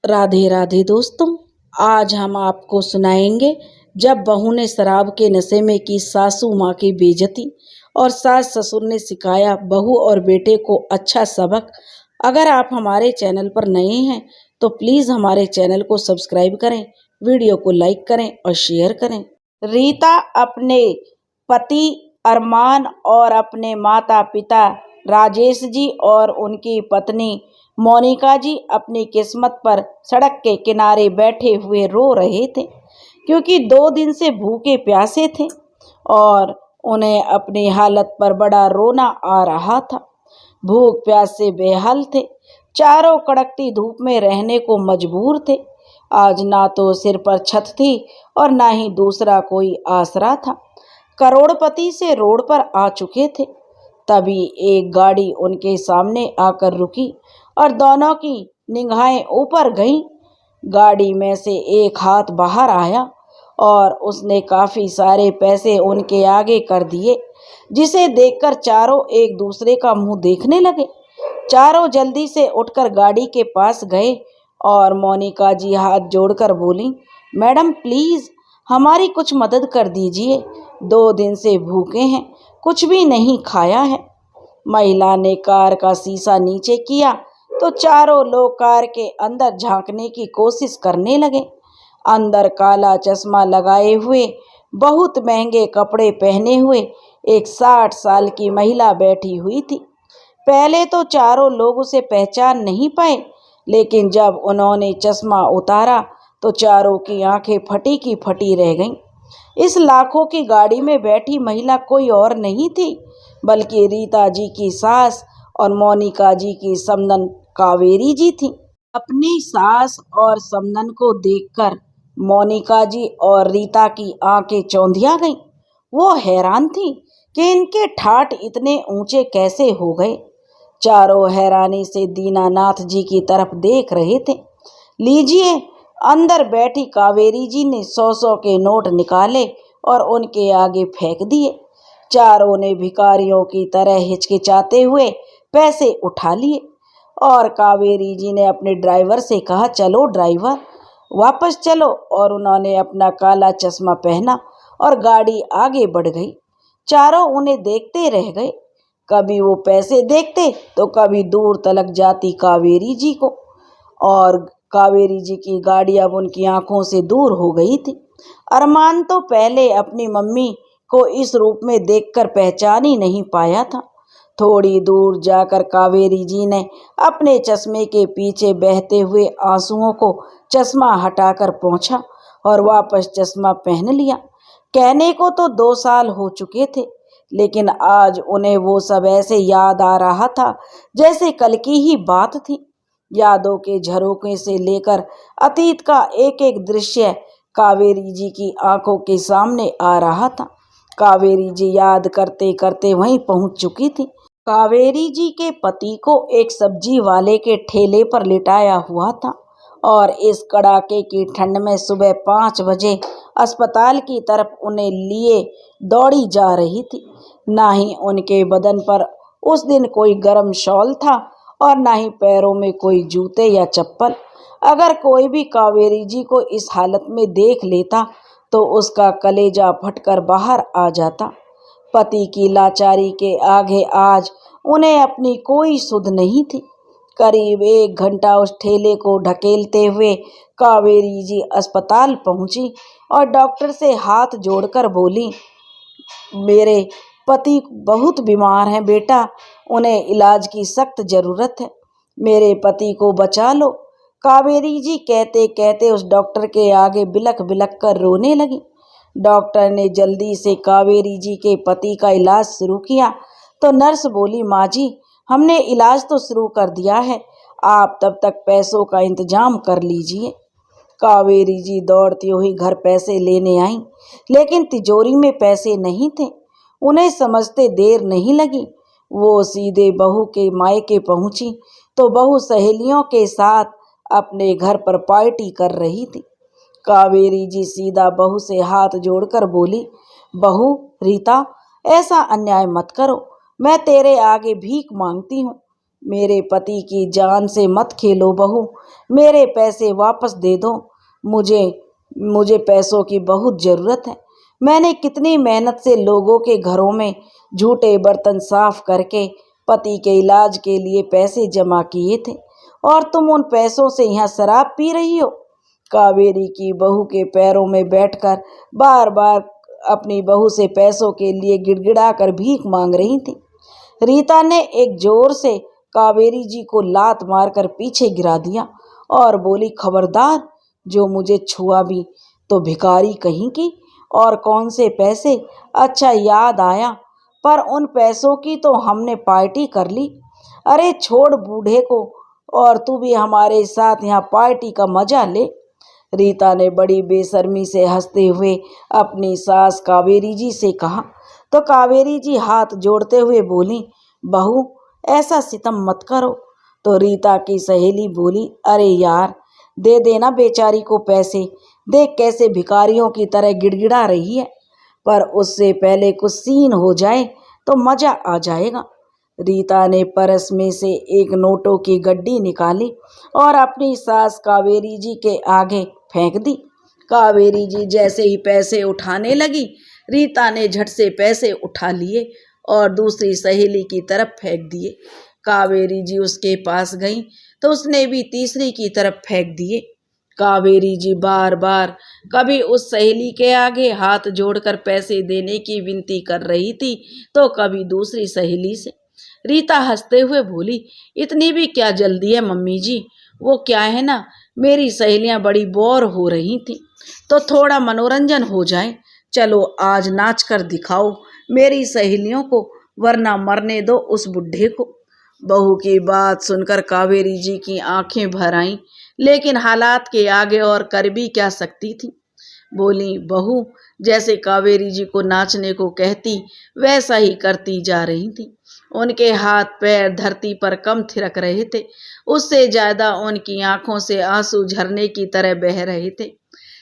राधे राधे दोस्तों, आज हम आपको सुनाएंगे जब बहू ने शराब के नशे में की सासू माँ की बेइज्जती और सास ससुर ने सिखाया बहू और बेटे को अच्छा सबक। अगर आप हमारे चैनल पर नए हैं तो प्लीज़ हमारे चैनल को सब्सक्राइब करें, वीडियो को लाइक करें और शेयर करें। रीता अपने पति अरमान और अपने माता पिता राजेश जी और उनकी पत्नी मोनिका जी अपनी किस्मत पर सड़क के किनारे बैठे हुए रो रहे थे, क्योंकि 2 दिन से भूखे प्यासे थे और उन्हें अपनी हालत पर बड़ा रोना आ रहा था। भूख प्यास से बेहाल थे, चारों कड़कती धूप में रहने को मजबूर थे। आज ना तो सिर पर छत थी और ना ही दूसरा कोई आसरा था। करोड़पति से रोड पर आ चुके थे, तभी एक गाड़ी उनके सामने आकर रुकी और दोनों की निगाहें ऊपर गईं। गाड़ी में से एक हाथ बाहर आया और उसने काफ़ी सारे पैसे उनके आगे कर दिए, जिसे देखकर चारों एक दूसरे का मुंह देखने लगे। चारों जल्दी से उठकर गाड़ी के पास गए और मोनिका जी हाथ जोड़कर बोली, मैडम प्लीज़ हमारी कुछ मदद कर दीजिए, 2 दिन से भूखे हैं, कुछ भी नहीं खाया है। महिला ने कार का शीशा नीचे किया तो चारों लोग कार के अंदर झांकने की कोशिश करने लगे। अंदर काला चश्मा लगाए हुए, बहुत महंगे कपड़े पहने हुए एक 60 साल की महिला बैठी हुई थी। पहले तो चारों लोग उसे पहचान नहीं पाए, लेकिन जब उन्होंने चश्मा उतारा तो चारों की आंखें फटी की फटी रह गईं। इस लाखों की गाड़ी में बैठी महिला कोई और नहीं थी, बल्कि रीता जी की सास और मोनिका जी की समधन कावेरी जी थी। अपनी सास और समधन को देखकर मोनिका जी और रीता की आंखें चौंधिया गईं। वो हैरान थी कि इनके ठाठ इतने ऊंचे कैसे हो गए। चारों हैरानी से दीनानाथ जी की तरफ देख रहे थे। लीजिए, अंदर बैठी कावेरी जी ने 100-100 के नोट निकाले और उनके आगे फेंक दिए। चारों ने भिखारियों की तरह हिचकिचाते हुए पैसे उठा लिए और कावेरी जी ने अपने ड्राइवर से कहा, चलो ड्राइवर वापस चलो, और उन्होंने अपना काला चश्मा पहना और गाड़ी आगे बढ़ गई। चारों उन्हें देखते रह गए, कभी वो पैसे देखते तो कभी दूर तलक जाती कावेरी जी को, और कावेरी जी की गाड़ी अब उनकी आंखों से दूर हो गई थी। अरमान तो पहले अपनी मम्मी को इस रूप में देखकर पहचान ही नहीं पाया था। थोड़ी दूर जाकर कावेरी जी ने अपने चश्मे के पीछे बहते हुए आंसुओं को चश्मा हटाकर पोंछा और वापस चश्मा पहन लिया। कहने को तो 2 साल हो चुके थे, लेकिन आज उन्हें वो सब ऐसे याद आ रहा था जैसे कल की ही बात थी। यादों के झरोखे से लेकर अतीत का एक एक दृश्य कावेरी जी की आंखों के सामने आ रहा था। कावेरी जी याद करते करते वहीं पहुंच चुकी थी। कावेरी जी के पति को एक सब्जी वाले के ठेले पर लिटाया हुआ था और इस कड़ाके की ठंड में सुबह 5 बजे अस्पताल की तरफ उन्हें लिए दौड़ी जा रही थी। ना ही उनके बदन पर उस दिन कोई गर्म शॉल था और ना ही पैरों में कोई जूते या चप्पल। अगर कोई भी कावेरी जी को इस हालत में देख लेता तो उसका कलेजा फटकर बाहर आ जाता। पति की लाचारी के आगे आज उन्हें अपनी कोई सुध नहीं थी। करीब 1 घंटा उस ठेले को ढकेलते हुए कावेरी जी अस्पताल पहुंची और डॉक्टर से हाथ जोड़कर बोली, मेरे पति बहुत बीमार हैं बेटा, उन्हें इलाज की सख्त ज़रूरत है, मेरे पति को बचा लो। कावेरी जी कहते कहते उस डॉक्टर के आगे बिलख बिलख कर रोने लगी। डॉक्टर ने जल्दी से कावेरी जी के पति का इलाज शुरू किया तो नर्स बोली, माँ जी हमने इलाज तो शुरू कर दिया है, आप तब तक पैसों का इंतजाम कर लीजिए। कावेरी जी दौड़ती हुई घर पैसे लेने आईं, लेकिन तिजोरी में पैसे नहीं थे। उन्हें समझते देर नहीं लगी। वो सीधे बहू के मायके पहुंची तो बहू सहेलियों के साथ अपने घर पर पार्टी कर रही थी। कावेरी जी सीधा बहू से हाथ जोड़कर बोली, बहू रीता ऐसा अन्याय मत करो, मैं तेरे आगे भीख मांगती हूँ, मेरे पति की जान से मत खेलो बहू, मेरे पैसे वापस दे दो। मुझे मुझे पैसों की बहुत ज़रूरत है। मैंने कितनी मेहनत से लोगों के घरों में झूठे बर्तन साफ करके पति के इलाज के लिए पैसे जमा किए थे, और तुम उन पैसों से यहाँ शराब पी रही हो। कावेरी की बहू के पैरों में बैठकर बार बार अपनी बहू से पैसों के लिए गिड़गिड़ा कर भीख मांग रही थी। रीता ने एक जोर से कावेरी जी को लात मारकर पीछे गिरा दिया और बोली, खबरदार, जो मुझे छुआ भी तो भिखारी कहीं की। और कौन से पैसे? अच्छा याद आया, पर उन पैसों की तो हमने पार्टी कर ली। अरे छोड़ बूढ़े को, और तू भी हमारे साथ यहाँ पार्टी का मजा ले। रीता ने बड़ी बेशर्मी से हंसते हुए अपनी सास कावेरी जी से कहा, तो कावेरी जी हाथ जोड़ते हुए बोली, बहू ऐसा सितम मत करो। तो रीता की सहेली बोली, अरे यार, दे देना बेचारी को पैसे, देख कैसे भिखारियों की तरह गिड़गिड़ा रही है। पर उससे पहले कुछ सीन हो जाए तो मजा आ जाएगा। रीता ने परस में से एक नोटों की गड्डी निकाली और अपनी सास कावेरी जी के आगे फेंक दी। कावेरी जी जैसे ही पैसे उठाने लगी, रीता ने झट से पैसे उठा लिए और दूसरी सहेली की तरफ फेंक दिए। कावेरी जी उसके पास गई तो उसने भी तीसरी की तरफ फेंक दिए। कावेरी जी बार बार कभी उस सहेली के आगे हाथ जोड़कर पैसे देने की विनती कर रही थी तो कभी दूसरी सहेली से। रीता हंसते हुए बोली, इतनी भी क्या जल्दी है मम्मी जी, वो क्या है ना, मेरी सहेलियां बड़ी बोर हो रही थी तो थोड़ा मनोरंजन हो जाए। चलो आज नाच कर दिखाओ मेरी सहेलियों को, वरना मरने दो उस बुढ़े को। बहू की बात सुनकर कावेरी जी की आंखें भर आईं, लेकिन हालात के आगे और कर भी क्या सकती थी। बोली, बहू जैसे कावेरी जी को नाचने को कहती वैसा ही करती जा रही थी। उनके हाथ पैर धरती पर कम थिरक रहे थे, उससे ज्यादा उनकी आंखों से आंसू झरने की तरह बह रहे थे।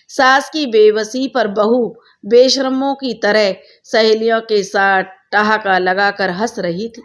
सास की बेबसी पर बहू बेशर्मों की तरह सहेलियों के साथ ठहाका लगाकर हंस रही थी।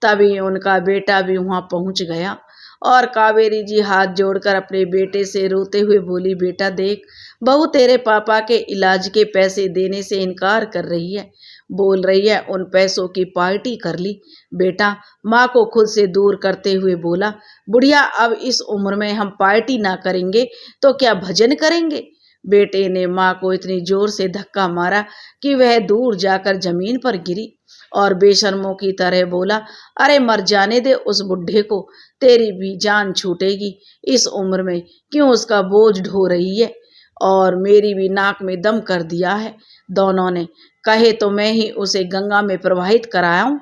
तभी उनका बेटा भी वहां पहुंच गया और कावेरी जी हाथ जोड़कर अपने बेटे से रोते हुए बोली, बेटा देख, बहू तेरे पापा के इलाज के पैसे देने से इनकार कर रही है, बोल रही है उन पैसों की पार्टी कर ली। बेटा माँ को खुद से दूर करते हुए बोला, बुढ़िया अब इस उम्र में हम पार्टी ना करेंगे तो क्या भजन करेंगे। बेटे ने माँ को इतनी जोर से धक्का मारा कि वह दूर जाकर जमीन पर गिरी और बेशर्मों की तरह बोला, अरे मर जाने दे उस बुढ़े को, तेरी भी जान छूटेगी। इस उम्र में क्यों उसका बोझ ढो रही है, और मेरी भी नाक में दम कर दिया है दोनों ने। कहे तो मैं ही उसे गंगा में प्रवाहित कराऊं,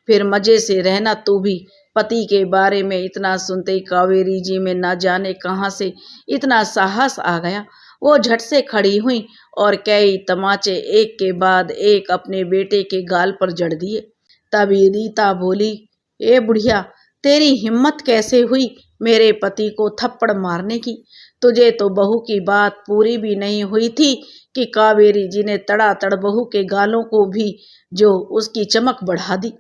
फिर मजे से रहना तू भी। पति के बारे में इतना सुनते ही कावेरी जी में न जाने कहां से इतना साहस आ गया। वो झट से खड़ी हुई और कई तमाचे एक के बाद एक अपने बेटे के गाल पर जड़ दिए। तभी रीता बोली, ए बुढ़िया, तेरी हिम्मत कैसे हुई मेरे पति को थप्पड़ मारने की। तुझे तो बहू की बात पूरी भी नहीं हुई थी कि कावेरी जी ने तड़ातड़ बहू के गालों को भी जो उसकी चमक बढ़ा दी।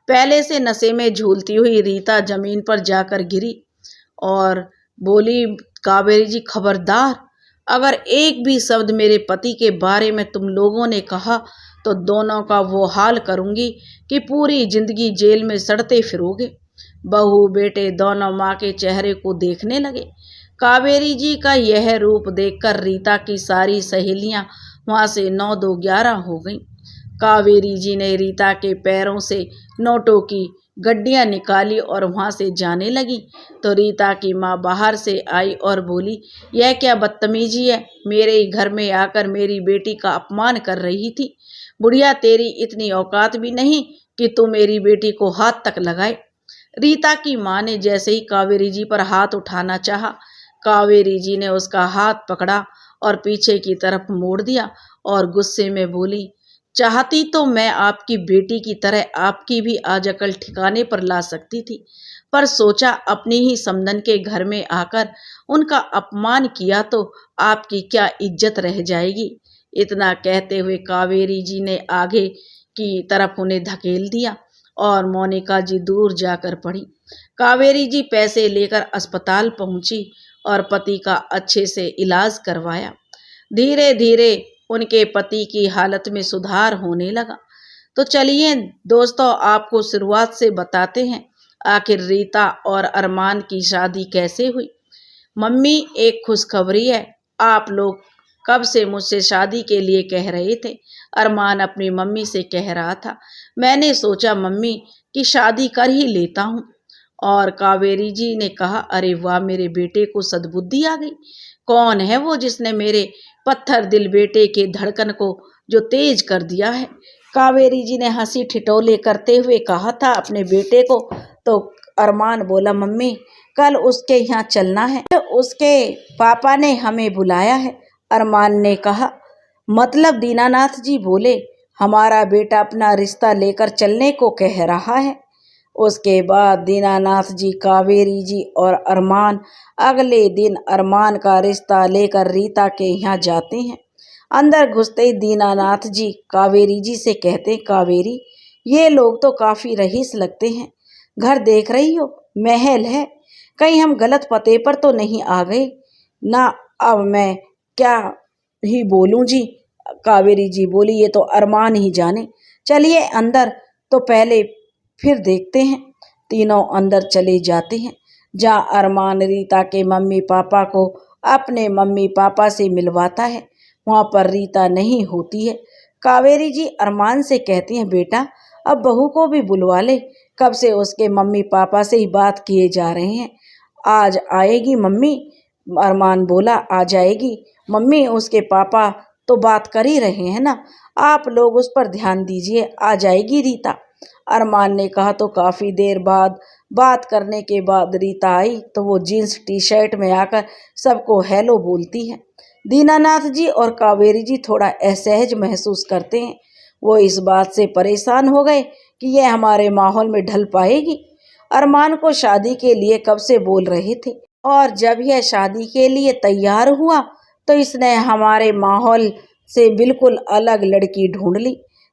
पहले से नशे में झूलती हुई रीता जमीन पर जाकर गिरी और बोली, कावेरी जी खबरदार, अगर एक भी शब्द मेरे पति के बारे में तुम लोगों ने कहा तो दोनों का वो हाल करूंगी कि पूरी जिंदगी जेल में सड़ते फिरोगे। बहू बेटे दोनों माँ के चेहरे को देखने लगे। कावेरी जी का यह रूप देखकर रीता की सारी सहेलियां वहां से 9-2-11 हो गईं। कावेरी जी ने रीता के पैरों से नोटों की गड्डियां निकाली और वहां से जाने लगी तो रीता की माँ बाहर से आई और बोली, यह क्या बदतमीजी है, मेरे ही घर में आकर मेरी बेटी का अपमान कर रही थी। बुढ़िया तेरी इतनी औकात भी नहीं कि तू मेरी बेटी को हाथ तक लगाए। रीता की माँ ने जैसे ही कावेरी जी पर हाथ उठाना चाहा, कावेरी जी ने उसका हाथ पकड़ा और पीछे की तरफ मोड़ दिया और गुस्से में बोली, चाहती तो मैं आपकी बेटी की तरह आपकी भी आज अकल ठिकाने पर ला सकती थी, पर सोचा अपनी ही समधन के घर में आकर उनका अपमान किया तो आपकी क्या इज्जत रह जाएगी। इतना कहते हुए कावेरी जी ने आगे की तरफ उन्हें धकेल दिया और मोनिका जी दूर जाकर पड़ी। कावेरी जी पैसे लेकर अस्पताल पहुंची और पति का अच्छे से इलाज करवाया। धीरे धीरे उनके पति की हालत में सुधार होने लगा। तो चलिए दोस्तों, आपको शुरुआत से बताते हैं आखिर रीता और अरमान की शादी कैसे हुई। मम्मी, एक खुशखबरी है। आप लोग कब से मुझसे शादी के लिए कह रहे थे? अरमान अपनी मम्मी से कह रहा था। मैंने सोचा मम्मी कि शादी कर ही लेता हूँ। और कावेरी जी ने कहा, अरे वाह, मेरे बेटे को सद्बुद्धि आ गई। कौन है वो जिसने मेरे पत्थर दिल बेटे के धड़कन को जो तेज कर दिया है? कावेरी जी ने हंसी ठिठोले करते हुए कहा था अपने बेटे को। तो अरमान बोला, मम्मी कल उसके यहाँ चलना है, तो उसके पापा ने हमें बुलाया है। अरमान ने कहा, मतलब? दीनानाथ जी बोले, हमारा बेटा अपना रिश्ता लेकर चलने को कह रहा है। उसके बाद दीनानाथ जी, कावेरी जी और अरमान अगले दिन अरमान का रिश्ता लेकर रीता के यहाँ जाते हैं। अंदर घुसते ही दीनानाथ जी कावेरी जी से कहते, कावेरी, ये लोग तो काफी रईस लगते हैं। घर देख रही हो, महल है। कहीं हम गलत पते पर तो नहीं आ गए ना? अब मैं क्या ही बोलूं जी। कावेरी जी बोली, ये तो अरमान ही जाने। चलिए अंदर, तो पहले फिर देखते हैं। तीनों अंदर चले जाते हैं, जहाँ अरमान रीता के मम्मी पापा को अपने मम्मी पापा से मिलवाता है। वहाँ पर रीता नहीं होती है। कावेरी जी अरमान से कहती हैं, बेटा अब बहू को भी बुलवा ले। कब से उसके मम्मी पापा से ही बात किए जा रहे हैं। आज आएगी मम्मी? अरमान बोला, आ जाएगी मम्मी, उसके पापा तो बात कर ही रहे हैं ना, आप लोग उस पर ध्यान दीजिए, आ जाएगी रीता। अरमान ने कहा। तो काफ़ी देर बाद बात करने के बाद रीता आई, तो वो जीन्स टी शर्ट में आकर सबको हेलो बोलती है। दीनानाथ जी और कावेरी जी थोड़ा असहज महसूस करते हैं। वो इस बात से परेशान हो गए कि यह हमारे माहौल में ढल पाएगी। अरमान को शादी के लिए कब से बोल रहे थे, और जब यह शादी के लिए तैयार हुआ तो इसने हमारे माहौल से बिल्कुल अलग लड़की ढूंढ ली।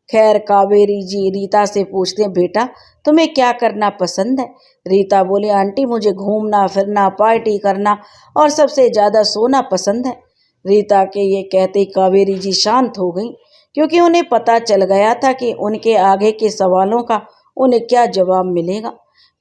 खैर, कावेरी जी रीता से पूछते हैं, बेटा तुम्हें क्या करना पसंद है? रीता बोली, आंटी मुझे घूमना फिरना, पार्टी करना और सबसे ज़्यादा सोना पसंद है। रीता के ये कहते कावेरी जी शांत हो गई, क्योंकि उन्हें पता चल गया था कि उनके आगे के सवालों का उन्हें क्या जवाब मिलेगा।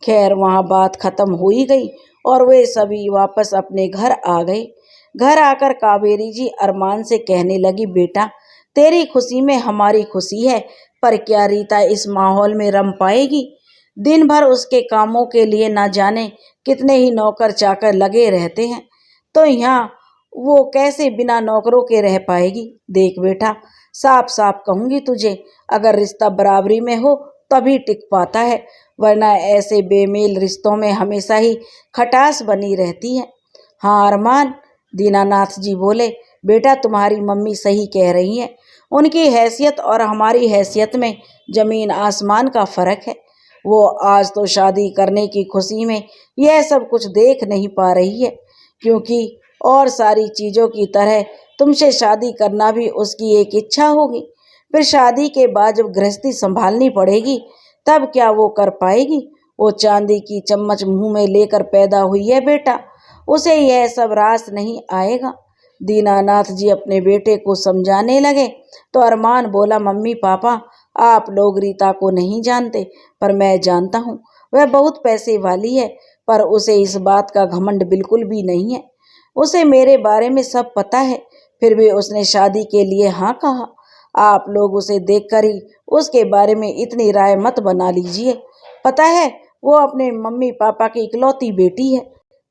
खैर, वहाँ बात खत्म हो ही गई और वे सभी वापस अपने घर आ गए। घर आकर कावेरी जी अरमान से कहने लगी, बेटा तेरी खुशी में हमारी खुशी है, पर क्या रीता इस माहौल में रम पाएगी? दिन भर उसके कामों के लिए ना जाने कितने ही नौकर चाकर लगे रहते हैं, तो यहाँ वो कैसे बिना नौकरों के रह पाएगी? देख बेटा, साफ साफ कहूँगी तुझे, अगर रिश्ता बराबरी में हो तभी टिक पाता है, वरना ऐसे बेमेल रिश्तों में हमेशा ही खटास बनी रहती है। हाँ अरमान, दीनानाथ जी बोले, बेटा तुम्हारी मम्मी सही कह रही है। उनकी हैसियत और हमारी हैसियत में जमीन आसमान का फ़र्क है। वो आज तो शादी करने की खुशी में यह सब कुछ देख नहीं पा रही है, क्योंकि और सारी चीज़ों की तरह तुमसे शादी करना भी उसकी एक इच्छा होगी। फिर शादी के बाद जब गृहस्थी संभालनी पड़ेगी, तब क्या वो कर पाएगी? वो चांदी की चम्मच मुंह में लेकर पैदा हुई है बेटा, उसे यह सब रास नहीं आएगा। दीनानाथ जी अपने बेटे को समझाने लगे, तो अरमान बोला, मम्मी पापा आप लोग रीता को नहीं जानते, पर मैं जानता हूँ। वह बहुत पैसे वाली है, पर उसे इस बात का घमंड बिल्कुल भी नहीं है। उसे मेरे बारे में सब पता है, फिर भी उसने शादी के लिए हाँ कहा। आप लोग उसे देखकर ही उसके बारे में इतनी राय मत बना लीजिए। पता है, वो अपने मम्मी पापा की इकलौती बेटी है,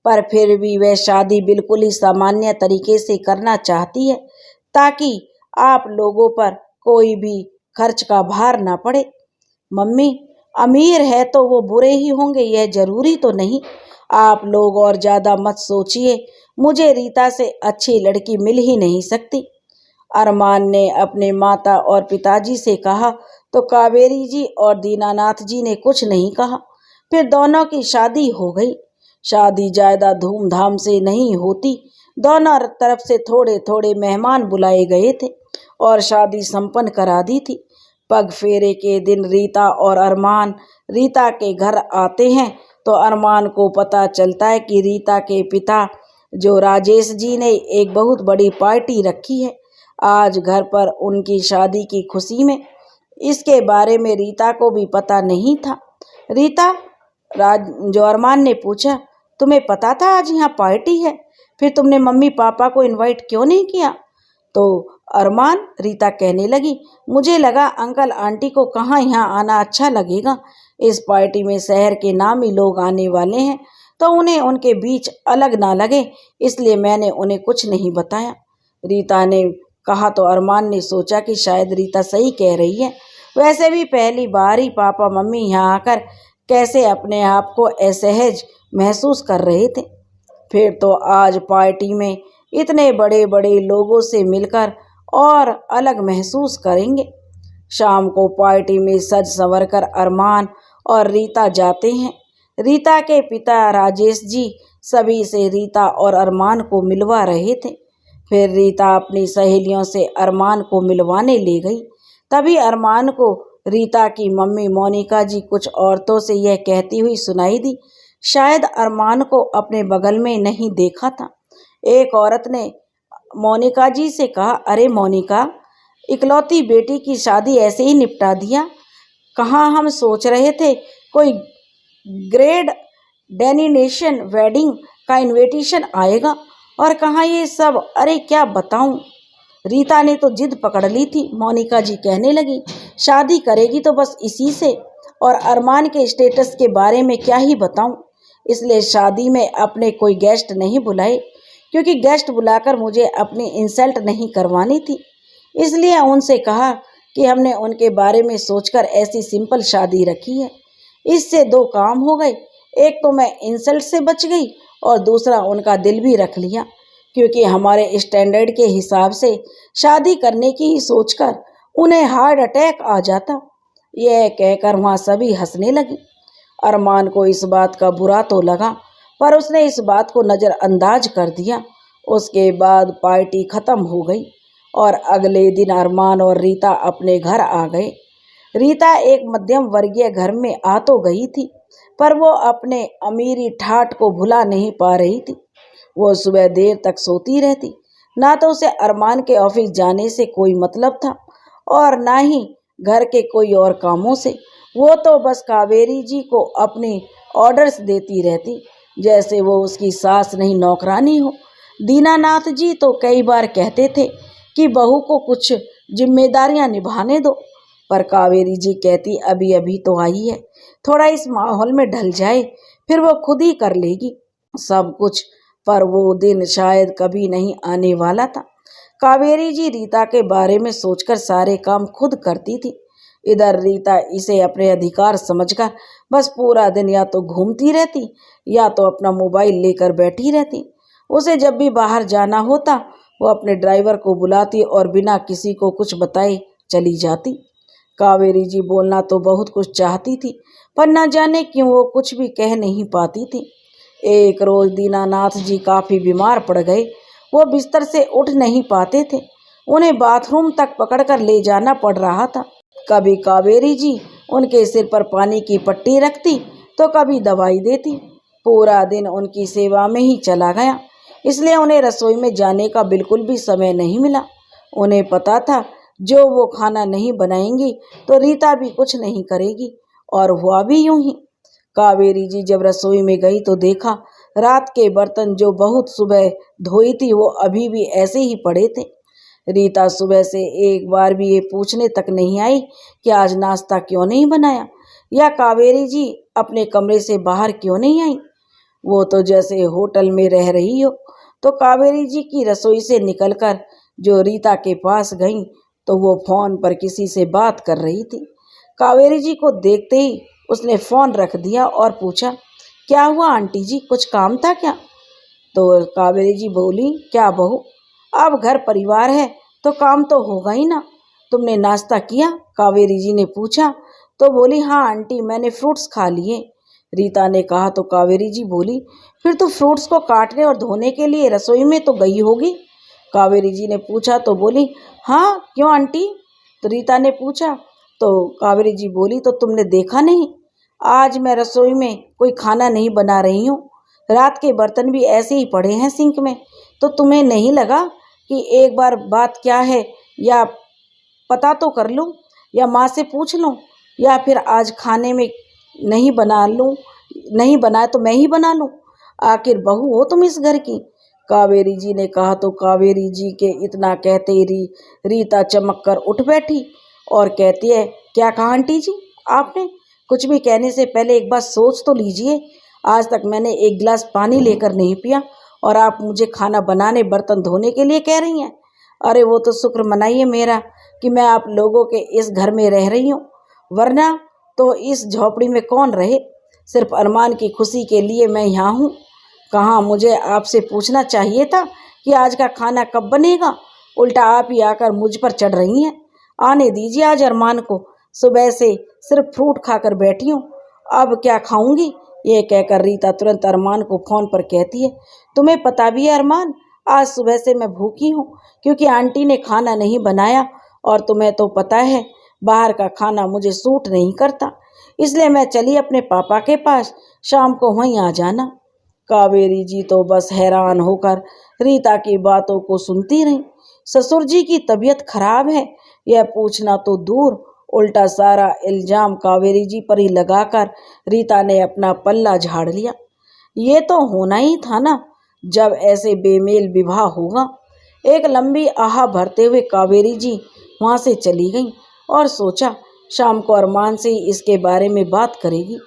पर फिर भी वह शादी बिल्कुल ही सामान्य तरीके से करना चाहती है, ताकि आप लोगों पर कोई भी खर्च का भार ना पड़े। मम्मी, अमीर है तो वो बुरे ही होंगे, यह जरूरी तो नहीं। आप लोग और ज़्यादा मत सोचिए, मुझे रीता से अच्छी लड़की मिल ही नहीं सकती। अरमान ने अपने माता और पिताजी से कहा, तो कावेरी जी और दीनानाथ जी ने कुछ नहीं कहा। फिर दोनों की शादी हो गई। शादी ज़्यादा धूमधाम से नहीं होती, दोनों तरफ से थोड़े थोड़े मेहमान बुलाए गए थे और शादी संपन्न करा दी थी। पग फेरे के दिन रीता और अरमान रीता के घर आते हैं, तो अरमान को पता चलता है कि रीता के पिता जो राजेश जी ने एक बहुत बड़ी पार्टी रखी है आज घर पर उनकी शादी की खुशी में। इसके बारे में रीता को भी पता नहीं था। रीता, जो अरमान ने पूछा, तुम्हें पता था आज यहाँ पार्टी है, फिर तुमने मम्मी पापा को इनवाइट क्यों नहीं किया? तो अरमान, रीता कहने लगी, मुझे लगा अंकल आंटी को कहाँ यहाँ आना अच्छा लगेगा। इस पार्टी में शहर के नामी लोग आने वाले हैं तो उन्हें उनके बीच अलग ना लगे, इसलिए मैंने उन्हें कुछ नहीं बताया। रीता ने कहा तो अरमान ने सोचा कि शायद रीता सही कह रही है। वैसे भी पहली बार ही पापा मम्मी यहाँ आकर कैसे अपने आप को असहज महसूस कर रहे थे। फिर तो आज पार्टी में इतने बड़े बड़े लोगों से मिलकर और अलग महसूस करेंगे। शाम को पार्टी में सज संवर कर अरमान और रीता जाते हैं। रीता के पिता राजेश जी सभी से रीता और अरमान को मिलवा रहे थे। फिर रीता अपनी सहेलियों से अरमान को मिलवाने ले गई। तभी अरमान को रीता की मम्मी मोनिका जी कुछ औरतों से यह कहती हुई सुनाई दी। शायद अरमान को अपने बगल में नहीं देखा था। एक औरत ने मोनिका जी से कहा, अरे मोनिका, इकलौती बेटी की शादी ऐसे ही निपटा दिया। कहाँ हम सोच रहे थे कोई ग्रेड डेनिनेशन वेडिंग का इनविटेशन आएगा और कहाँ ये सब। अरे क्या बताऊं, रीता ने तो जिद पकड़ ली थी। मोनिका जी कहने लगी, शादी करेगी तो बस इसी से, और अरमान के स्टेटस के बारे में क्या ही बताऊं। इसलिए शादी में अपने कोई गेस्ट नहीं बुलाए, क्योंकि गेस्ट बुलाकर मुझे अपनी इंसल्ट नहीं करवानी थी। इसलिए उनसे कहा कि हमने उनके बारे में सोचकर ऐसी सिंपल शादी रखी है। इससे दो काम हो गए, एक तो मैं इंसल्ट से बच गई और दूसरा उनका दिल भी रख लिया, क्योंकि हमारे स्टैंडर्ड के हिसाब से शादी करने की ही सोचकर उन्हें हार्ट अटैक आ जाता। यह कहकर वहाँ सभी हंसने लगी। अरमान को इस बात का बुरा तो लगा, पर उसने इस बात को नज़रअंदाज कर दिया। उसके बाद पार्टी खत्म हो गई और अगले दिन अरमान और रीता अपने घर आ गए। रीता एक मध्यम वर्गीय घर में आ तो गई थी, पर वो अपने अमीरी ठाठ को भुला नहीं पा रही थी। वो सुबह देर तक सोती रहती। ना तो उसे अरमान के ऑफिस जाने से कोई मतलब था और ना ही घर के कोई और कामों से। वो तो बस कावेरी जी को अपने ऑर्डर्स देती रहती, जैसे वो उसकी सास नहीं नौकरानी हो। दीनानाथ जी तो कई बार कहते थे कि बहू को कुछ जिम्मेदारियां निभाने दो, पर कावेरी जी कहती अभी अभी तो आई है, थोड़ा इस माहौल में ढल जाए, फिर वो खुद ही कर लेगी सब कुछ। पर वो दिन शायद कभी नहीं आने वाला था। कावेरी जी रीता के बारे में सोचकर सारे काम खुद करती थी। इधर रीता इसे अपने अधिकार समझकर बस पूरा दिन या तो घूमती रहती या तो अपना मोबाइल लेकर बैठी रहती। उसे जब भी बाहर जाना होता वो अपने ड्राइवर को बुलाती और बिना किसी को कुछ बताए चली जाती। कावेरी जी बोलना तो बहुत कुछ चाहती थी, पर न जाने क्यों वो कुछ भी कह नहीं पाती थी। एक रोज दीनानाथ जी काफ़ी बीमार पड़ गए। वो बिस्तर से उठ नहीं पाते थे। उन्हें बाथरूम तक पकड़कर ले जाना पड़ रहा था। कभी कावेरी जी उनके सिर पर पानी की पट्टी रखती तो कभी दवाई देती। पूरा दिन उनकी सेवा में ही चला गया, इसलिए उन्हें रसोई में जाने का बिल्कुल भी समय नहीं मिला। उन्हें पता था जो वो खाना नहीं बनाएंगी तो रीता भी कुछ नहीं करेगी, और हुआ भी यूं ही। कावेरी जी जब रसोई में गई तो देखा रात के बर्तन जो बहुत सुबह धोई थी वो अभी भी ऐसे ही पड़े थे। रीता सुबह से एक बार भी ये पूछने तक नहीं आई कि आज नाश्ता क्यों नहीं बनाया या कावेरी जी अपने कमरे से बाहर क्यों नहीं आई। वो तो जैसे होटल में रह रही हो। तो कावेरी जी की रसोई से निकलकर जो रीता के पास गई तो वो फोन पर किसी से बात कर रही थी। कावेरी जी को देखते ही उसने फ़ोन रख दिया और पूछा, क्या हुआ आंटी जी, कुछ काम था क्या? तो कावेरी जी बोली, क्या बहू, अब घर परिवार है तो काम तो होगा ही ना। तुमने नाश्ता किया? कावेरी जी ने पूछा। तो बोली, हाँ आंटी, मैंने फ्रूट्स खा लिए। रीता ने कहा तो कावेरी जी बोली, फिर तो फ्रूट्स को काटने और धोने के लिए रसोई में तो गई होगी। कावेरी जी ने पूछा तो बोली, हाँ क्यों आंटी? तो रीता ने पूछा। तो कावेरी जी बोली, तो तुमने देखा नहीं? आज मैं रसोई में कोई खाना नहीं बना रही हूँ। रात के बर्तन भी ऐसे ही पड़े हैं सिंक में। तो तुम्हें नहीं लगा कि एक बार बात क्या है या पता तो कर लूँ, या माँ से पूछ लूँ, या फिर आज खाने में नहीं बना लूँ, नहीं बनाए तो मैं ही बना लूँ। आखिर बहू हो तुम इस घर की। कावेरी जी ने कहा तो कावेरी जी के इतना कहते ही रीता चमक कर उठ बैठी और कहती है, क्या कहा आंटी जी आपने? कुछ भी कहने से पहले एक बार सोच तो लीजिए। आज तक मैंने एक गिलास पानी लेकर नहीं पिया और आप मुझे खाना बनाने बर्तन धोने के लिए कह रही हैं। अरे वो तो शुक्र मनाइए मेरा कि मैं आप लोगों के इस घर में रह रही हूँ, वरना तो इस झोपड़ी में कौन रहे। सिर्फ अरमान की खुशी के लिए मैं यहाँ हूँ। कहाँ मुझे आपसे पूछना चाहिए था कि आज का खाना कब बनेगा। उल्टा आप ही आकर मुझ पर चढ़ रही हैं। आने दीजिए आज अरमान को, सुबह से सिर्फ फ्रूट खाकर बैठी हूँ, अब क्या खाऊंगी। ये कहकर रीता तुरंत अरमान को फ़ोन पर कहती है, तुम्हें पता भी है अरमान, आज सुबह से मैं भूखी हूँ क्योंकि आंटी ने खाना नहीं बनाया और तुम्हें तो पता है बाहर का खाना मुझे सूट नहीं करता, इसलिए मैं चली अपने पापा के पास, शाम को वहीं आ जाना। कावेरी जी तो बस हैरान होकर रीता की बातों को सुनती रही। ससुर जी की तबीयत खराब है यह पूछना तो दूर, उल्टा सारा इल्जाम कावेरी जी पर ही लगाकर रीता ने अपना पल्ला झाड़ लिया। ये तो होना ही था ना, जब ऐसे बेमेल विवाह होगा। एक लंबी आह भरते हुए कावेरी जी वहाँ से चली गई और सोचा शाम को अरमान से ही इसके बारे में बात करेगी।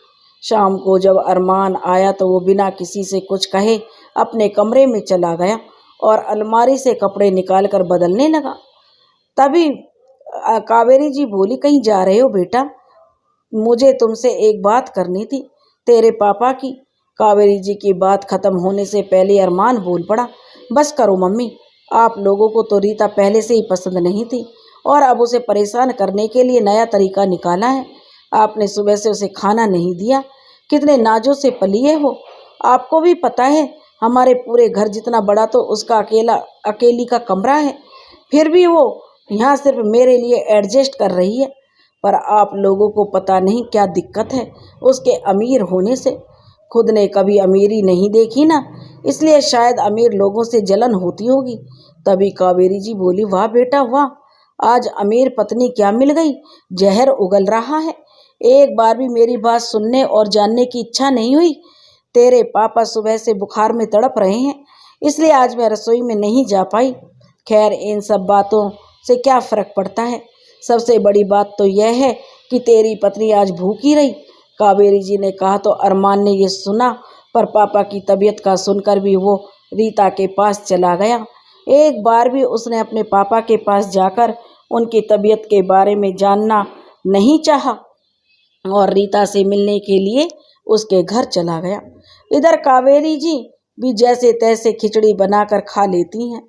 शाम को जब अरमान आया तो वो बिना किसी से कुछ कहे अपने कमरे में चला गया और अलमारी से कपड़े निकालकर बदलने लगा। तभी कावेरी जी बोली, कहीं जा रहे हो बेटा? मुझे तुमसे एक बात करनी थी, तेरे पापा की। कावेरी जी की बात खत्म होने से पहले अरमान बोल पड़ा, बस करो मम्मी, आप लोगों को तो रीता पहले से ही पसंद नहीं थी और अब उसे परेशान करने के लिए नया तरीका निकाला है। आपने सुबह से उसे खाना नहीं दिया, कितने नाजों से पली है वो। आपको भी पता है हमारे पूरे घर जितना बड़ा तो उसका अकेली का कमरा है, फिर भी वो यहाँ सिर्फ मेरे लिए एडजस्ट कर रही है। पर आप लोगों को पता नहीं क्या दिक्कत है उसके अमीर होने से। खुद ने कभी अमीरी नहीं देखी ना, इसलिए शायद अमीर लोगों से जलन होती होगी। तभी कावेरी जी बोली, वाह बेटा वाह, आज अमीर पत्नी क्या मिल गई, जहर उगल रहा है। एक बार भी मेरी बात सुनने और जानने की इच्छा नहीं हुई। तेरे पापा सुबह से बुखार में तड़प रहे हैं, इसलिए आज मैं रसोई में नहीं जा पाई। खैर इन सब बातों से क्या फ़र्क पड़ता है, सबसे बड़ी बात तो यह है कि तेरी पत्नी आज भूखी रही। कावेरी जी ने कहा तो अरमान ने ये सुना, पर पापा की तबीयत का सुनकर भी वो रीता के पास चला गया। एक बार भी उसने अपने पापा के पास जाकर उनकी तबीयत के बारे में जानना नहीं चाहा और रीता से मिलने के लिए उसके घर चला गया। इधर कावेरी जी भी जैसे तैसे खिचड़ी बनाकर खा लेती हैं।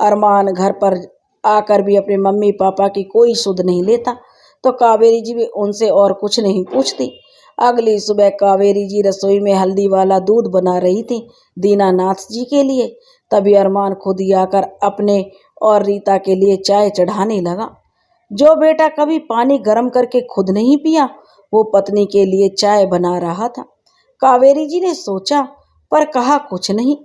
अरमान घर पर आकर भी अपने मम्मी पापा की कोई सुध नहीं लेता, तो कावेरी जी भी उनसे और कुछ नहीं पूछती। अगली सुबह कावेरी जी रसोई में हल्दी वाला दूध बना रही थी दीनानाथ जी के लिए। तभी अरमान खुद ही आकर अपने और रीता के लिए चाय चढ़ाने लगा। जो बेटा कभी पानी गर्म करके खुद नहीं पिया, वो पत्नी के लिए चाय बना रहा था। कावेरी जी ने सोचा, पर कहा कुछ नहीं,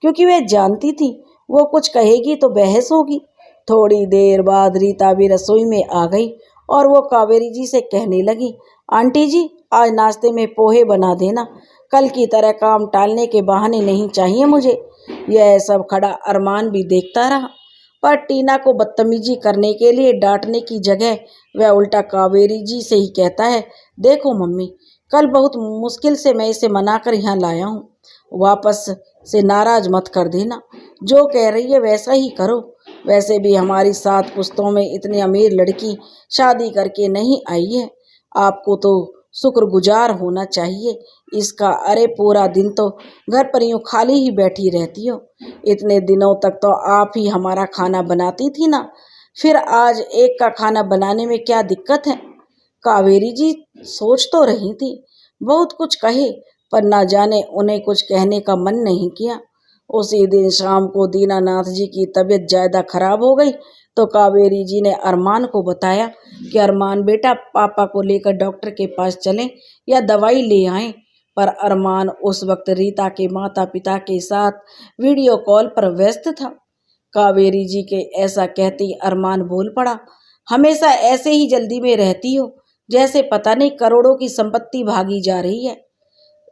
क्योंकि वह जानती थी वो कुछ कहेगी तो बहस होगी। थोड़ी देर बाद रीता भी रसोई में आ गई और वो कावेरी जी से कहने लगी, आंटी जी आज नाश्ते में पोहे बना देना, कल की तरह काम टालने के बहाने नहीं चाहिए मुझे। यह सब खड़ा अरमान भी देखता रहा, पर टीना को बदतमीजी करने के लिए डांटने की जगह वह उल्टा कावेरी जी से ही कहता है, देखो मम्मी, कल बहुत मुश्किल से मैं इसे मनाकर यहाँ लाया हूँ, वापस से नाराज मत कर देना, जो कह रही है वैसा ही करो। वैसे भी हमारी 7 पुश्तों में इतनी अमीर लड़की शादी करके नहीं आई है, आपको तो शुक्रगुजार होना चाहिए इसका। अरे पूरा दिन तो घर पर यूँ खाली ही बैठी रहती हो, इतने दिनों तक तो आप ही हमारा खाना बनाती थी ना, फिर आज एक का खाना बनाने में क्या दिक्कत है। कावेरी जी सोच तो रही थी बहुत कुछ कहे, पर ना जाने उन्हें कुछ कहने का मन नहीं किया। उसी दिन शाम को दीनानाथ जी की तबीयत ज़्यादा खराब हो गई तो तो कावेरी जी ने अरमान को बताया कि अरमान बेटा, पापा को लेकर डॉक्टर के पास चलें या दवाई ले आएं। पर अरमान उस वक्त रीता के माता पिता के साथ वीडियो कॉल पर व्यस्त था। कावेरी जी के ऐसा कहते ही अरमान बोल पड़ा, हमेशा ऐसे ही जल्दी में रहती हो, जैसे पता नहीं करोड़ों की संपत्ति भागी जा रही है।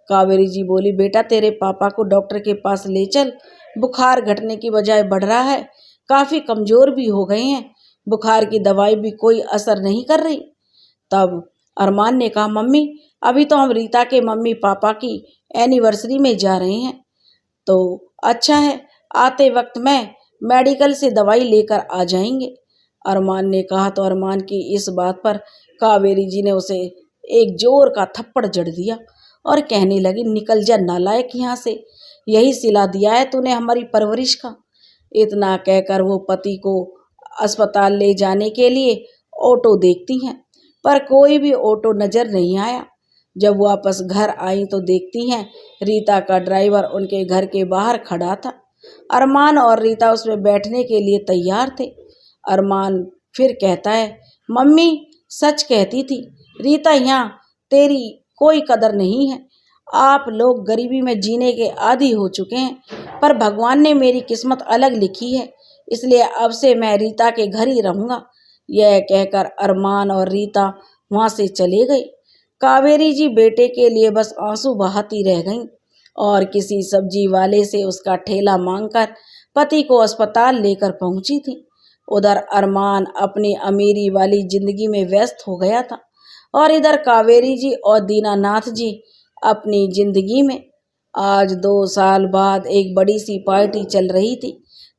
कावेरी जी बोली, बेटा तेरे पापा को डॉक्टर के पास ले चल, बुखार घटने की बजाय बढ़ रहा है, काफी कमजोर भी हो गए हैं, बुखार की दवाई भी कोई असर नहीं कर रही। तब अरमान ने कहा, मम्मी अभी तो हम रीता के मम्मी पापा की एनिवर्सरी में जा रहे हैं, तो अच्छा है, आते वक्त मैं मेडिकल से दवाई लेकर आ जाएंगे। अरमान ने कहा तो अरमान की इस बात पर कावेरी जी ने उसे एक जोर का थप्पड़ जड़ दिया और कहने लगी, निकल जा नालायक यहाँ से, यही सिला दिया है तूने हमारी परवरिश का। इतना कहकर वो पति को अस्पताल ले जाने के लिए ऑटो देखती हैं, पर कोई भी ऑटो नजर नहीं आया। जब वापस घर आई तो देखती हैं रीता का ड्राइवर उनके घर के बाहर खड़ा था। अरमान और रीता उसमें बैठने के लिए तैयार थे। अरमान फिर कहता है, मम्मी सच कहती थी, रीता यहाँ तेरी कोई कदर नहीं है, आप लोग गरीबी में जीने के आदी हो चुके हैं, पर भगवान ने मेरी किस्मत अलग लिखी है, इसलिए अब से मैं रीता के घर ही रहूँगा। यह कहकर अरमान और रीता वहाँ से चले गए। कावेरी जी बेटे के लिए बस आंसू बहाती रह गईं और किसी सब्जी वाले से उसका ठेला मांगकर पति को अस्पताल लेकर पहुंची थी। उधर अरमान अपनी अमीरी वाली जिंदगी में व्यस्त हो गया था और इधर कावेरी जी और दीनानाथ जी अपनी जिंदगी में। आज 2 साल बाद एक बड़ी सी पार्टी चल रही थी।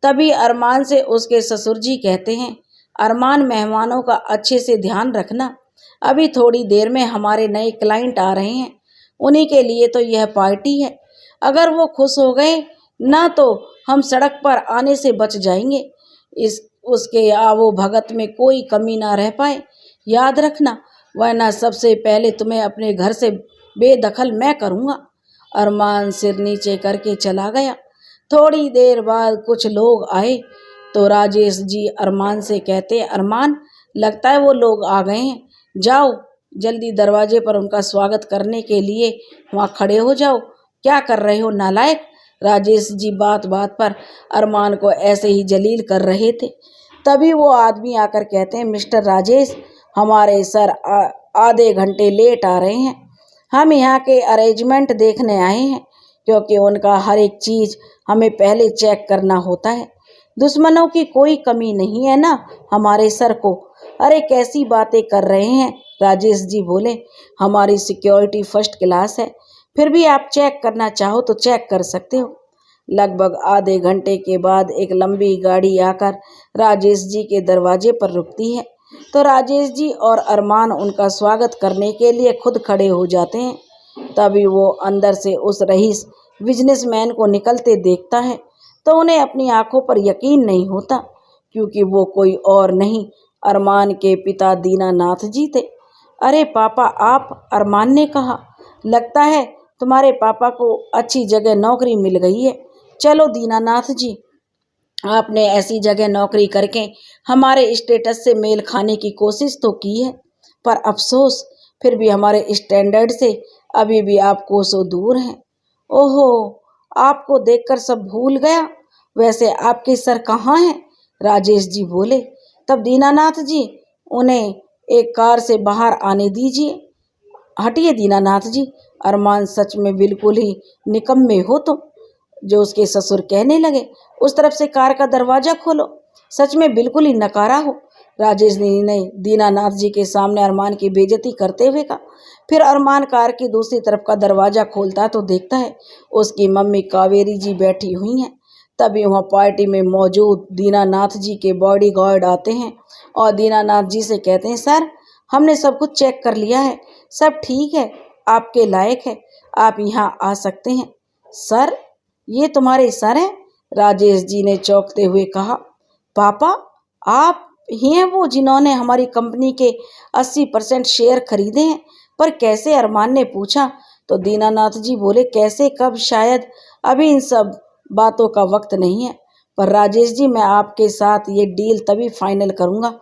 तभी अरमान से उसके ससुर जी कहते हैं, अरमान मेहमानों का अच्छे से ध्यान रखना, अभी थोड़ी देर में हमारे नए क्लाइंट आ रहे हैं, उन्हीं के लिए तो यह पार्टी है, अगर वो खुश हो गए ना तो हम सड़क पर आने से बच जाएंगे। इस उसके आवो भगत में कोई कमी ना रह पाए, याद रखना, वरना सबसे पहले तुम्हें अपने घर से बेदखल मैं करूँगा। अरमान सिर नीचे करके चला गया। थोड़ी देर बाद कुछ लोग आए तो राजेश जी अरमान से कहते, अरमान लगता है वो लोग आ गए हैं, जाओ जल्दी दरवाजे पर उनका स्वागत करने के लिए वहाँ खड़े हो जाओ, क्या कर रहे हो नालायक। राजेश जी बात बात पर अरमान को ऐसे ही जलील कर रहे थे। तभी वो आदमी आकर कहते हैं, मिस्टर राजेश, हमारे सर आधे घंटे लेट आ रहे हैं, हम यहाँ के अरेंजमेंट देखने आए हैं, क्योंकि उनका हर एक चीज़ हमें पहले चेक करना होता है। दुश्मनों की कोई कमी नहीं है ना हमारे सर को। अरे कैसी बातें कर रहे हैं, राजेश जी बोले, हमारी सिक्योरिटी फर्स्ट क्लास है, फिर भी आप चेक करना चाहो तो चेक कर सकते हो। लगभग आधे घंटे के बाद एक लंबी गाड़ी आकर राजेश जी के दरवाजे पर रुकती है तो राजेश जी और अरमान उनका स्वागत करने के लिए खुद खड़े हो जाते हैं। तभी वो अंदर से उस रईस बिजनेसमैन को निकलते देखता है तो उन्हें अपनी आंखों पर यकीन नहीं होता, क्योंकि वो कोई और नहीं अरमान के पिता दीनानाथ जी थे। अरे पापा आप, अरमान ने कहा, लगता है तुम्हारे पापा को अच्छी जगह नौकरी मिल गई है। चलो दीनानाथ जी, आपने ऐसी जगह नौकरी करके हमारे स्टेटस से मेल खाने की कोशिश तो की है, पर अफसोस फिर भी हमारे स्टैंडर्ड से अभी भी आप कोसों दूर हैं। ओहो, आपको देखकर सब भूल गया, वैसे आपके सर कहाँ हैं? राजेश जी बोले। तब दीनानाथ जी, उन्हें एक कार से बाहर आने दीजिए। हटिए दीनानाथ जी, अरमान सच में बिल्कुल ही निकम्मे हो तुम, जो उसके ससुर कहने लगे। उस तरफ से कार का दरवाजा खोलो, सच में बिल्कुल ही नकारा हो। राजेश ने दीनानाथ जी के सामने अरमान की बेइज्जती करते हुए कहा। फिर अरमान कार की दूसरी तरफ का दरवाजा खोलता तो देखता है उसकी मम्मी कावेरी जी बैठी हुई हैं। तभी वहाँ पार्टी में मौजूद दीनानाथ जी के बॉडीगार्ड आते हैं और दीनानाथ जी से कहते हैं, सर हमने सब कुछ चेक कर लिया है, सब ठीक है, आपके लायक है, आप यहाँ आ सकते हैं। सर, ये तुम्हारे सर हैं? राजेश जी ने चौंकते हुए कहा। पापा, आप ही हैं वो जिन्होंने हमारी कंपनी के 80% शेयर खरीदे हैं? पर कैसे? अरमान ने पूछा तो दीनानाथ जी बोले, कैसे कब, शायद अभी इन सब बातों का वक्त नहीं है, पर राजेश जी मैं आपके साथ ये डील तभी फाइनल करूँगा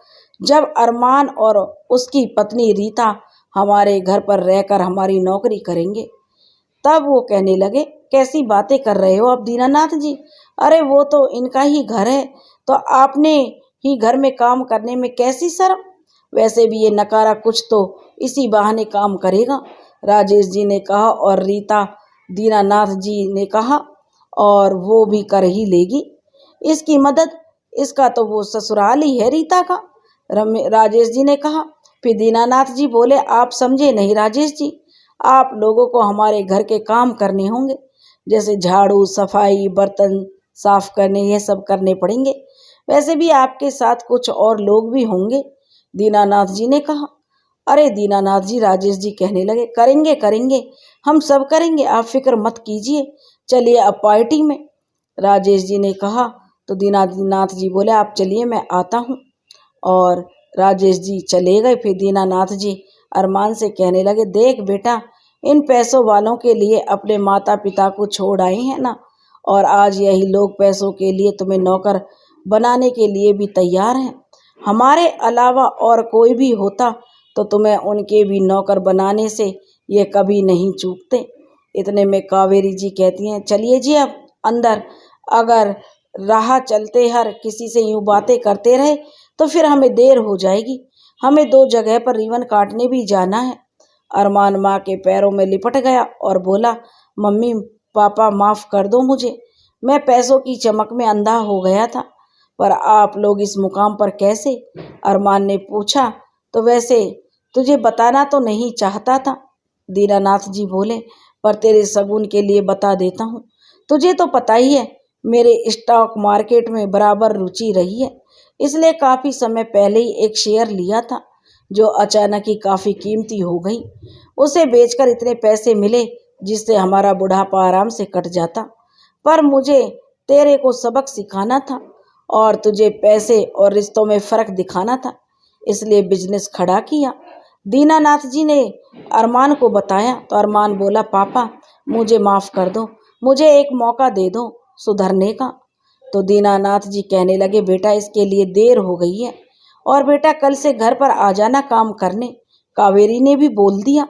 जब अरमान और उसकी पत्नी रीता हमारे घर पर रहकर हमारी नौकरी करेंगे। तब वो कहने लगे, कैसी बातें कर रहे हो आप दीनानाथ जी? अरे वो तो इनका ही घर है, तो आपने ही घर में काम करने में कैसी शर्म? वैसे भी ये नकारा कुछ तो इसी बहाने काम करेगा, राजेश जी ने कहा। और रीता दीनानाथ जी ने कहा, और वो भी कर ही लेगी इसकी मदद, इसका तो वो ससुराल ही है रीता का, राजेश जी ने कहा। फिर दीनानाथ जी बोले, आप समझे नहीं राजेश जी, आप लोगों को हमारे घर के काम करने होंगे, जैसे झाड़ू सफाई बर्तन साफ करने, ये सब करने पड़ेंगे। वैसे भी आपके साथ कुछ और लोग भी होंगे, दीनानाथ जी ने कहा। अरे दीनानाथ जी, राजेश जी कहने लगे, करेंगे करेंगे, हम सब करेंगे, आप फिक्र मत कीजिए, चलिए अब पार्टी में, राजेश जी ने कहा। तो दीनानाथ जी बोले, आप चलिए मैं आता हूँ। और राजेश जी चले गए। फिर दीनानाथ जी अरमान से कहने लगे, देख बेटा, इन पैसों वालों के लिए अपने माता पिता को छोड़ आए हैं ना, और आज यही लोग पैसों के लिए तुम्हें नौकर बनाने के लिए भी तैयार हैं। हमारे अलावा और कोई भी होता तो तुम्हें उनके भी नौकर बनाने से ये कभी नहीं चूकते। इतने में कावेरी जी कहती हैं, चलिए जी अब अंदर, अगर राह चलते हर किसी से यूं बातें करते रहे तो फिर हमें देर हो जाएगी, हमें 2 जगह पर रिबन काटने भी जाना है। अरमान माँ के पैरों में लिपट गया और बोला, मम्मी पापा माफ़ कर दो मुझे, मैं पैसों की चमक में अंधा हो गया था। पर आप लोग इस मुकाम पर कैसे? अरमान ने पूछा। तो वैसे तुझे बताना तो नहीं चाहता था, दीनानाथ जी बोले, पर तेरे शगुन के लिए बता देता हूँ। तुझे तो पता ही है मेरे स्टॉक मार्केट में बराबर रुचि रही है, इसलिए काफ़ी समय पहले ही एक शेयर लिया था जो अचानक ही काफ़ी कीमती हो गई। उसे बेचकर इतने पैसे मिले जिससे हमारा बुढ़ापा आराम से कट जाता। पर मुझे तेरे को सबक सिखाना था और तुझे पैसे और रिश्तों में फ़र्क दिखाना था, इसलिए बिजनेस खड़ा किया, दीनानाथ जी ने अरमान को बताया। तो अरमान बोला, पापा मुझे माफ़ कर दो, मुझे एक मौका दे दो सुधरने का। तो दीनानाथ जी कहने लगे, बेटा इसके लिए देर हो गई है, और बेटा कल से घर पर आ जाना काम करने, कावेरी ने भी बोल दिया।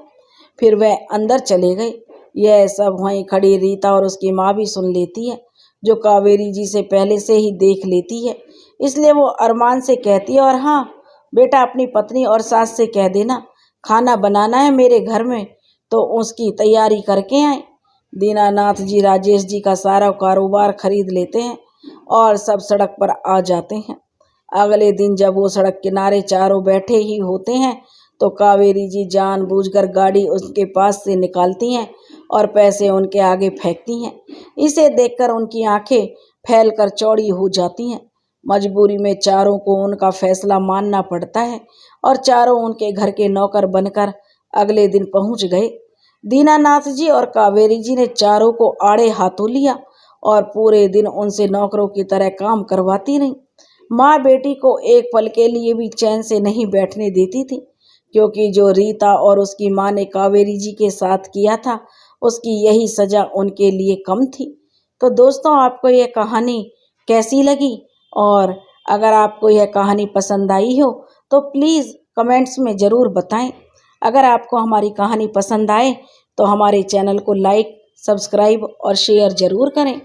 फिर वह अंदर चले गए। यह सब वहीं खड़ी रीता और उसकी माँ भी सुन लेती है, जो कावेरी जी से पहले से ही देख लेती है, इसलिए वो अरमान से कहती है, और हाँ बेटा अपनी पत्नी और सास से कह देना खाना बनाना है मेरे घर में, तो उसकी तैयारी करके आए। दीनानाथ जी राजेश जी का सारा कारोबार खरीद लेते हैं और सब सड़क पर आ जाते हैं। अगले दिन जब वो सड़क किनारे चारों बैठे ही होते हैं तो कावेरी जी जानबूझकर गाड़ी उनके पास से निकालती हैं और पैसे उनके आगे फेंकती हैं। इसे देखकर उनकी आंखें फैलकर चौड़ी हो जाती हैं। मजबूरी में चारों को उनका फैसला मानना पड़ता है और चारों उनके घर के नौकर बनकर अगले दिन पहुंच गए। दीनानाथ जी और कावेरी जी ने चारों को आड़े हाथों लिया और पूरे दिन उनसे नौकरों की तरह काम करवाती रहीं। माँ बेटी को एक पल के लिए भी चैन से नहीं बैठने देती थी, क्योंकि जो रीता और उसकी माँ ने कावेरी जी के साथ किया था उसकी यही सज़ा उनके लिए कम थी। तो दोस्तों, आपको यह कहानी कैसी लगी? और अगर आपको यह कहानी पसंद आई हो तो प्लीज़ कमेंट्स में ज़रूर बताएं। अगर आपको हमारी कहानी पसंद आए तो हमारे चैनल को लाइक, सब्सक्राइब और शेयर ज़रूर करें।